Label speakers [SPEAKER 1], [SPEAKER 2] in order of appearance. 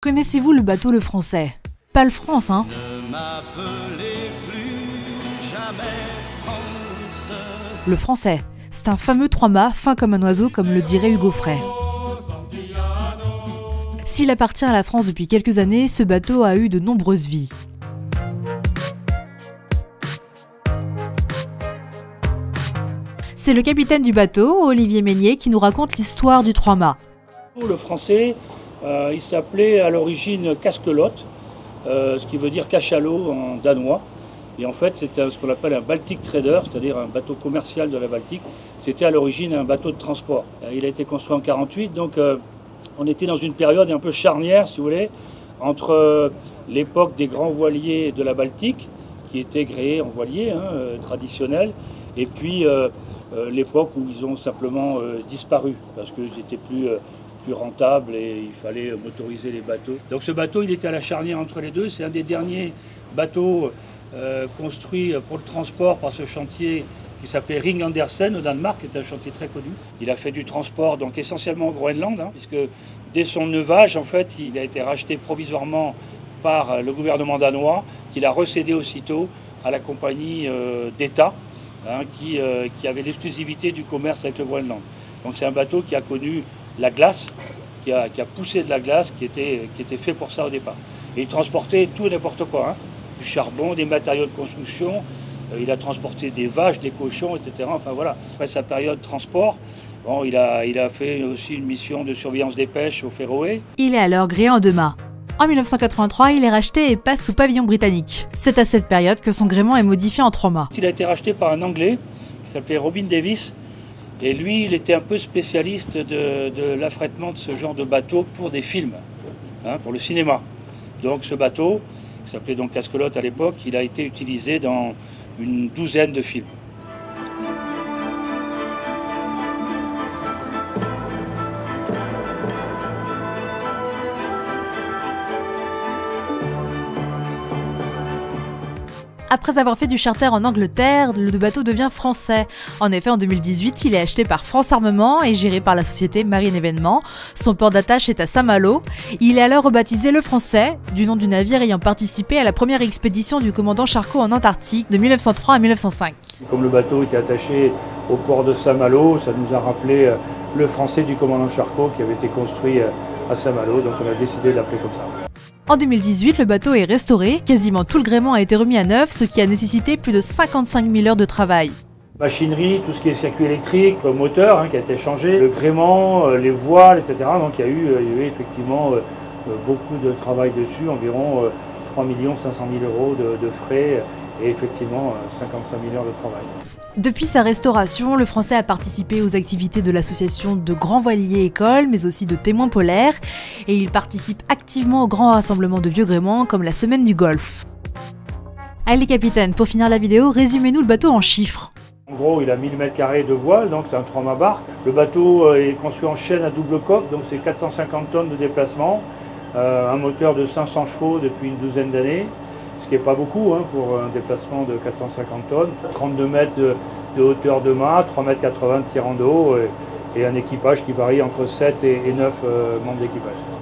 [SPEAKER 1] Connaissez-vous le bateau Le Français? Pas le France, hein?
[SPEAKER 2] Ne m'appelez plus jamais France.
[SPEAKER 1] Le Français, c'est un fameux trois-mâts fin comme un oiseau, comme le dirait Hugo Frey. S'il appartient à la France depuis quelques années, ce bateau a eu de nombreuses vies. C'est le capitaine du bateau, Olivier Meignier, qui nous raconte l'histoire du trois-mâts.
[SPEAKER 3] Le Français, il s'appelait à l'origine Casquelotte, ce qui veut dire cachalot en danois. Et en fait, c'était ce qu'on appelle un Baltic Trader, c'est-à-dire un bateau commercial de la Baltique. C'était à l'origine un bateau de transport. Il a été construit en 1948, donc on était dans une période un peu charnière, si vous voulez, entre l'époque des grands voiliers de la Baltique, qui étaient gréés en voilier traditionnel, et puis l'époque où ils ont simplement disparu, parce qu'ils étaient plus rentables et il fallait motoriser les bateaux. Donc ce bateau, il était à la charnière entre les deux. C'est un des derniers bateaux construits pour le transport par ce chantier qui s'appelait Ring Andersen au Danemark, qui est un chantier très connu. Il a fait du transport donc essentiellement au Groenland, puisque dès son neuvage, en fait, il a été racheté provisoirement par le gouvernement danois, qu'il a recédé aussitôt à la compagnie d'État, qui avait l'exclusivité du commerce avec le Groenland. Donc c'est un bateau qui a connu la glace, qui a poussé de la glace, qui était fait pour ça au départ. Et il transportait tout et n'importe quoi, du charbon, des matériaux de construction, il a transporté des vaches, des cochons, etc. Enfin voilà. Après sa période de transport, bon, il a fait aussi une mission de surveillance des pêches au Féroé.
[SPEAKER 1] Il est alors gréé en deux mâts. En 1983, il est racheté et passe sous pavillon britannique. C'est à cette période que son gréement est modifié en trois mâts.
[SPEAKER 3] Il a été racheté par un Anglais qui s'appelait Robin Davis. Et lui, il était un peu spécialiste de l'affrètement de ce genre de bateau pour des films, pour le cinéma. Donc ce bateau, qui s'appelait donc Casquelotte à l'époque, il a été utilisé dans une douzaine de films.
[SPEAKER 1] Après avoir fait du charter en Angleterre, le bateau devient français. En effet, en 2018, il est acheté par France Armement et géré par la société Marine Événements. Son port d'attache est à Saint-Malo. Il est alors rebaptisé Le Français, du nom du navire ayant participé à la première expédition du commandant Charcot en Antarctique de 1903 à 1905.
[SPEAKER 3] Comme le bateau était attaché au port de Saint-Malo, ça nous a rappelé le Français du commandant Charcot qui avait été construit à Saint-Malo, donc on a décidé de l'appeler comme ça.
[SPEAKER 1] En 2018, le bateau est restauré, quasiment tout le gréement a été remis à neuf, ce qui a nécessité plus de 55 000 heures de travail.
[SPEAKER 3] Machinerie, tout ce qui est circuit électrique, le moteur qui a été changé, le gréement, les voiles, etc. Donc il y a eu effectivement beaucoup de travail dessus, environ 3 500 000 euros de frais et effectivement 55 000 heures de travail.
[SPEAKER 1] Depuis sa restauration, le Français a participé aux activités de l'association de grands voiliers écoles, mais aussi de témoins polaires, et il participe activement aux grands rassemblements de vieux gréements comme la Semaine du Golfe. Allez capitaine, pour finir la vidéo, résumez-nous le bateau en chiffres.
[SPEAKER 3] En gros, il a 1000 m² de voile, donc c'est un trois-mâts barque. Le bateau est construit en chaîne à double coque, donc c'est 450 tonnes de déplacement, un moteur de 500 chevaux depuis une douzaine d'années. Ce qui n'est pas beaucoup pour un déplacement de 450 tonnes, 32 mètres de hauteur de mât, 3,80 mètres de tirant d'eau et un équipage qui varie entre 7 et 9 membres d'équipage.